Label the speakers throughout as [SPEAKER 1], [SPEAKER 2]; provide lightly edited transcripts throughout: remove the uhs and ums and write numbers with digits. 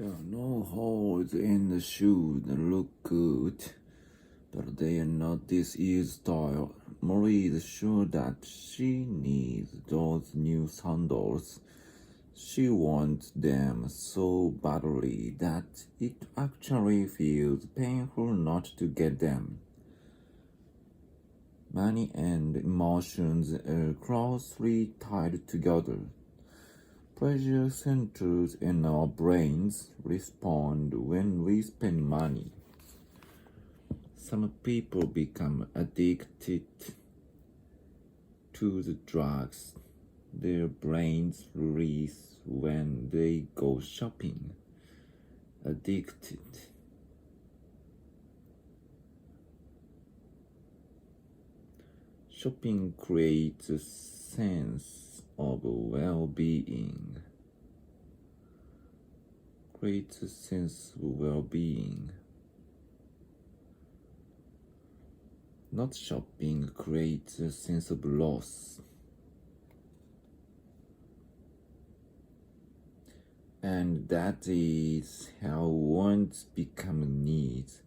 [SPEAKER 1] There are no holes in the shoe that look good, but they are not this year's style. Molly is sure that she needs those new sandals. She wants them so badly that it actually feels painful not to get them. Money and emotions are closely tied together. Pleasure centers in our brains respond when we spend money. Some people become addicted to the drugs their brains release when they go shopping. Addicted. Shopping creates a sense of well-being. Creates a sense of well-being. Not shopping creates a sense of loss. And that is how wants become needs.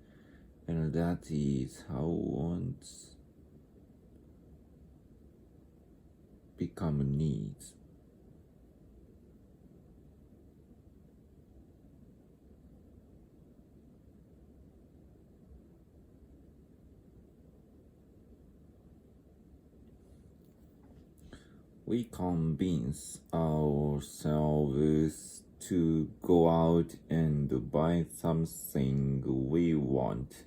[SPEAKER 1] And that is how wants become needs. We convince ourselves to go out and buy something we want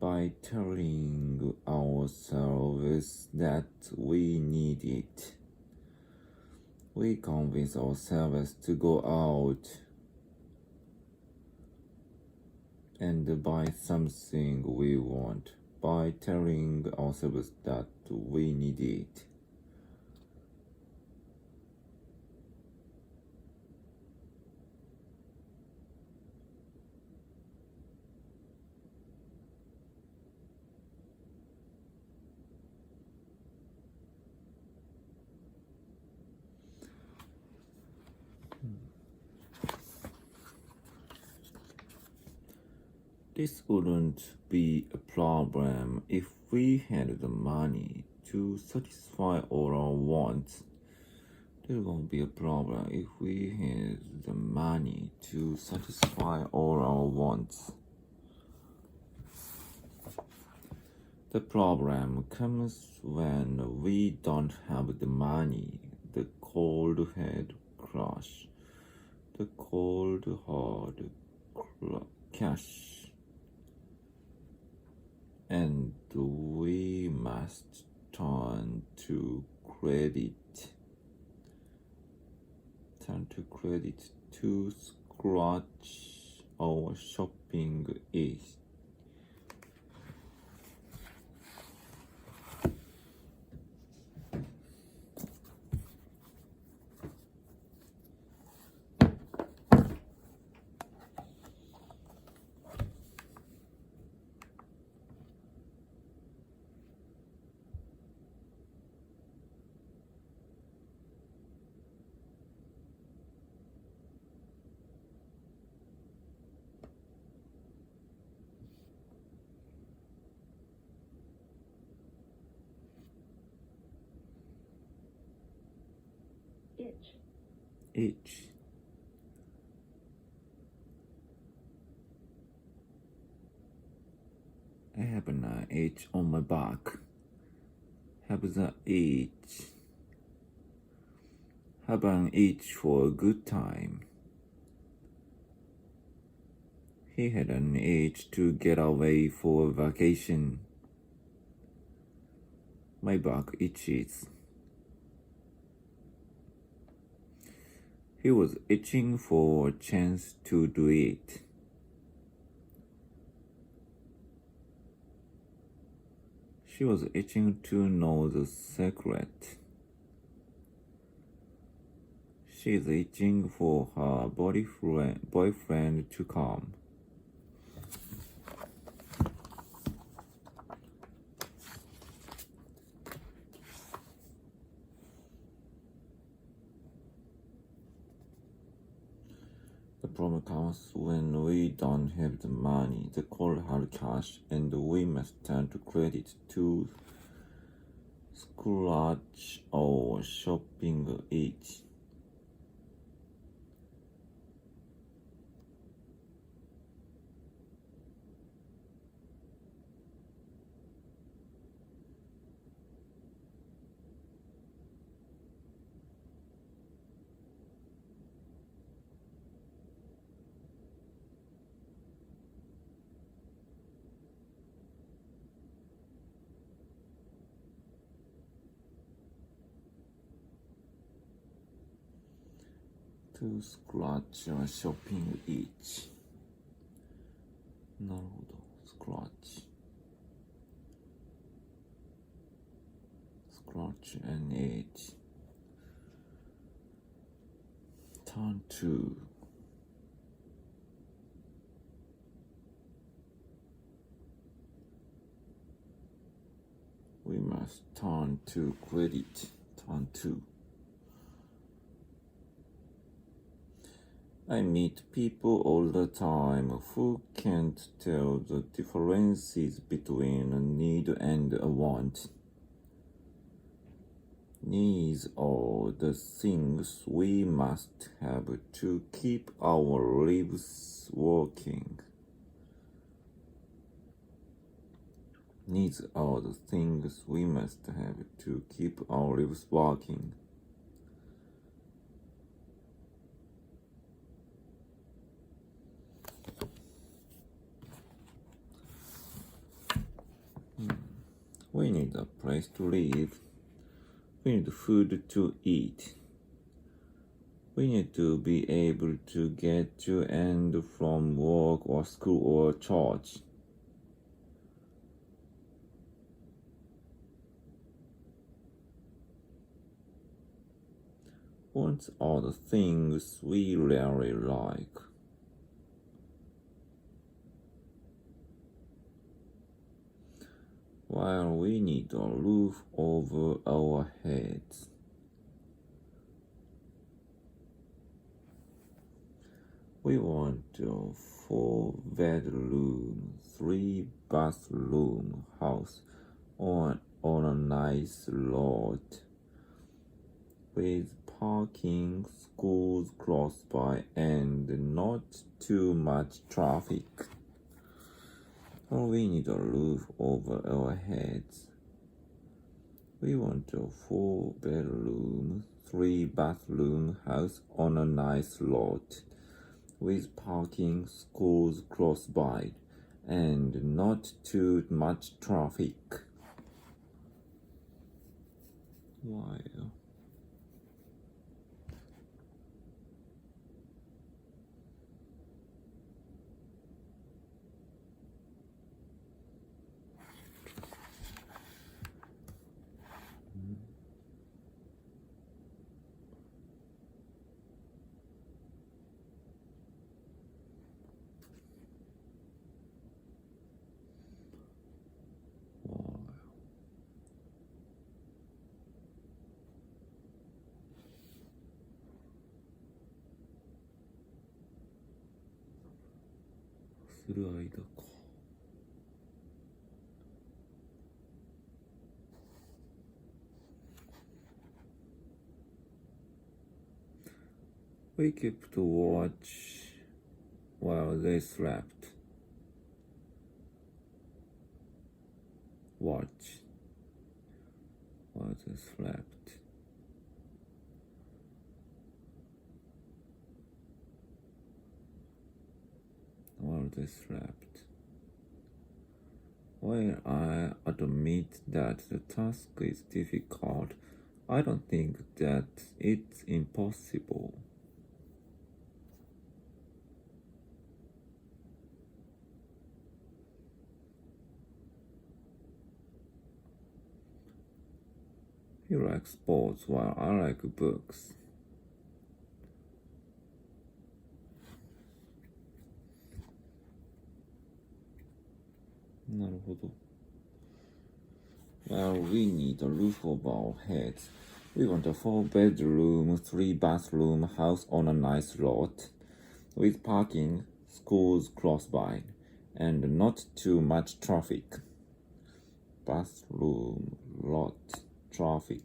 [SPEAKER 1] by telling ourselves that we need it. We convince ourselves to go out and buy something we want by telling ourselves that we need it. This wouldn't be a problem if we had the money to satisfy all our wants. There won't be a problem if we had the money to satisfy all our wants. The problem comes when we don't have the money, the cold head crush, the cold hard cash. And we must turn to credit to scratch our shopping itch. Itch. I have an itch on my back. Have the itch. Have an itch for a good time. He had an itch to get away for a vacation. My back itches. He was itching for a chance to do it. She was itching to know the secret. She is itching for her boyfriend to come. The problem comes when we don't have the money, the cold hard cash, and we must turn to credit to scratch or shopping itch. To scratch or shopping itch. なるほど。scratch. Scratch and itch. Turn to. We must turn to credit. Turn to. I meet people all the time who can't tell the differences between a need and a want. Needs are the things we must have to keep our lives working. Needs are the things we must have to keep our lives working. We need a place to live. We need food to eat. We need to be able to get to and from work or school or church. Wants are the things we really like. While we need a roof over our heads. We want a 4-bedroom, 3-bathroom house on a nice lot with parking, schools close by, and not too much traffic. We need a roof over our heads. We want a 4-bedroom, 3-bathroom house on a nice lot with parking, schools close by, and not too much traffic. Why? We kept watch while they slept. Watch while they slept. While they slept. While I admit that the task is difficult, I don't think that it's impossible. He likes sports while I like books. Naるほど. Well, we need a roof over our heads. We want a 4-bedroom, 3-bathroom house on a nice lot with parking, schools close by, and not too much traffic. Bathroom lot traffic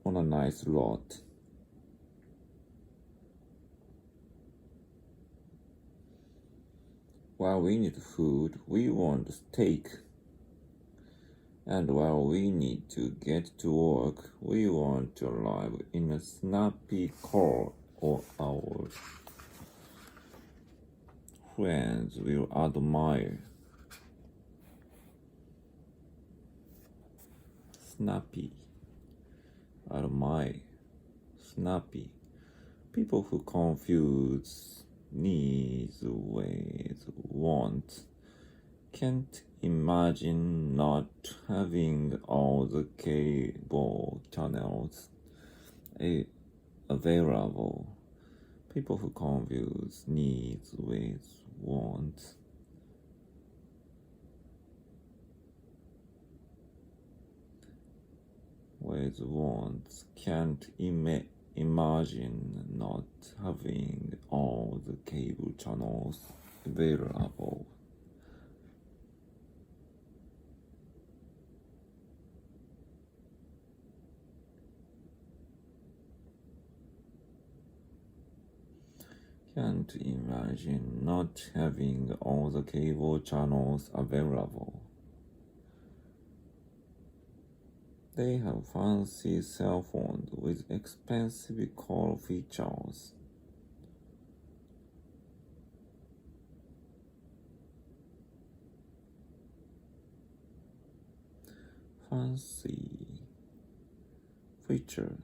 [SPEAKER 1] on a nice lot. While we need food, we want steak. And while we need to get to work, we want to arrive in a snappy car or our friends will admire. Snappy, admire, snappy. People who confuse needs with wants can't imagine not having all the cable channels available. People who confuse needs with wants can't imagine not having all the cable channels available. Can't imagine not having all the cable channels available. They have fancy cell phones with expensive call features. Fancy feature.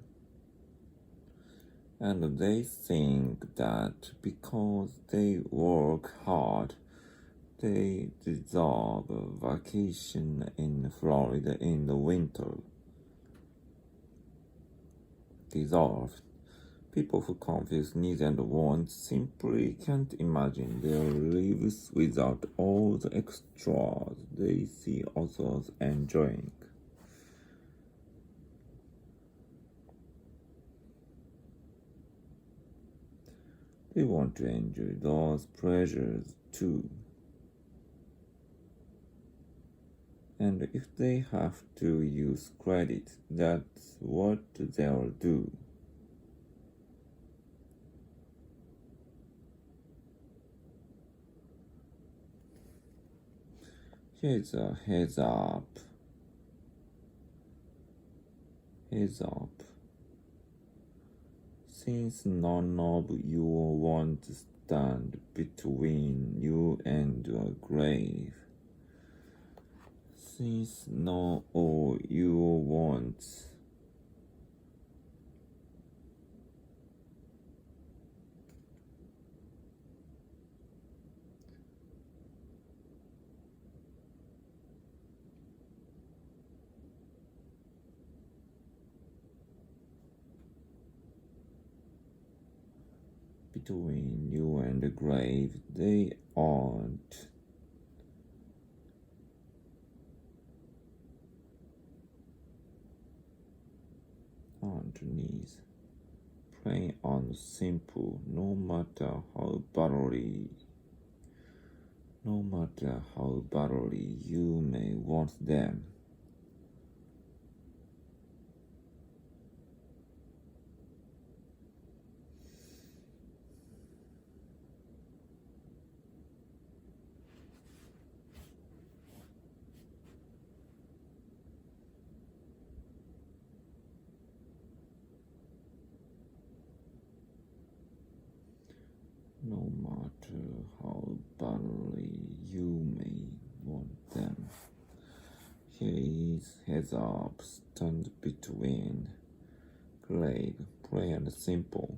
[SPEAKER 1] And they think that because they work hard, they deserve a vacation in Florida in the winter. Deserved. People who confuse needs and wants simply can't imagine their lives without all the extras they see others enjoying. They want to enjoy those pleasures too. And if they have to use credit, that's what they'll do. Here's a heads up. Heads up. Since none of you want to stand between you and a grave, since none of you want between you and the grave, they aren't knees. Plain and simple, no matter how badly you may want them. No matter how badly you may want them. Here is heads up, stand between grave, plain and simple.